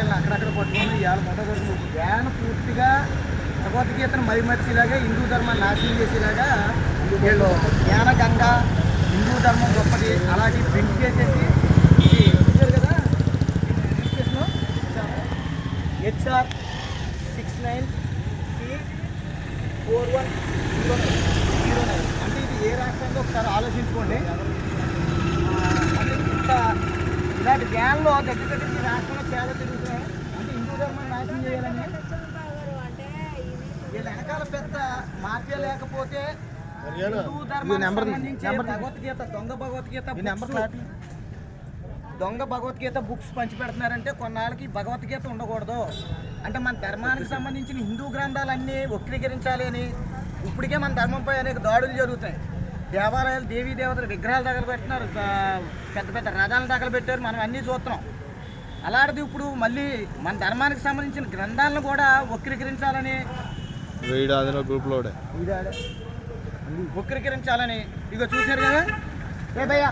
వీళ్ళని అక్కడక్కడ పట్టుకుని ఇవాళ మొదటి వ్యాన్ పూర్తిగా భగవద్గీతను మరిమర్చిలాగా హిందూ ధర్మాన్ని నాశనం చేసేలాగా వీళ్ళు జ్ఞానగంగా హిందూ ధర్మం గొప్పది అలాగే ప్రింట్ చేసేసి చూశారు కదా HR 69C4109 అంటే ఇది ఏ రాష్ట్రంలో ఒకసారి ఆలోచించుకోండి. అంటే ఇలాంటి వ్యాన్లో దగ్గర ఈ రాష్ట్రంలో చాలా తిరుగుతున్నాయి. అంటే హిందూ ధర్మాన్ని నాశనం చేయాలని వీళ్ళ వెనకాల పెద్ద మాఫియా లేకపోతే హిందూ ధర్మానికి సంబంధించి భగవద్గీత దొంగ భగవద్గీత బుక్స్ పంచి పెడుతున్నారంటే కొన్నాళ్ళకి భగవద్గీత ఉండకూడదు. అంటే మన ధర్మానికి సంబంధించిన హిందూ గ్రంథాలన్నీ వక్రీకరించాలి అని ఇప్పటికే మన ధర్మంపై అనేక దాడులు జరుగుతాయి. దేవాలయాలు దేవీ దేవతల విగ్రహాలు తగలబెట్టినారు, పెద్ద పెద్ద రథాలను తగలబెట్టారు, మనం అన్నీ చూస్తున్నాం. అలాంటిది ఇప్పుడు మళ్ళీ మన ధర్మానికి సంబంధించిన గ్రంథాలను కూడా వక్రీకరించాలని వక్రీకరించాలని ఇక చూశారు కదా. ఏ భయ్యా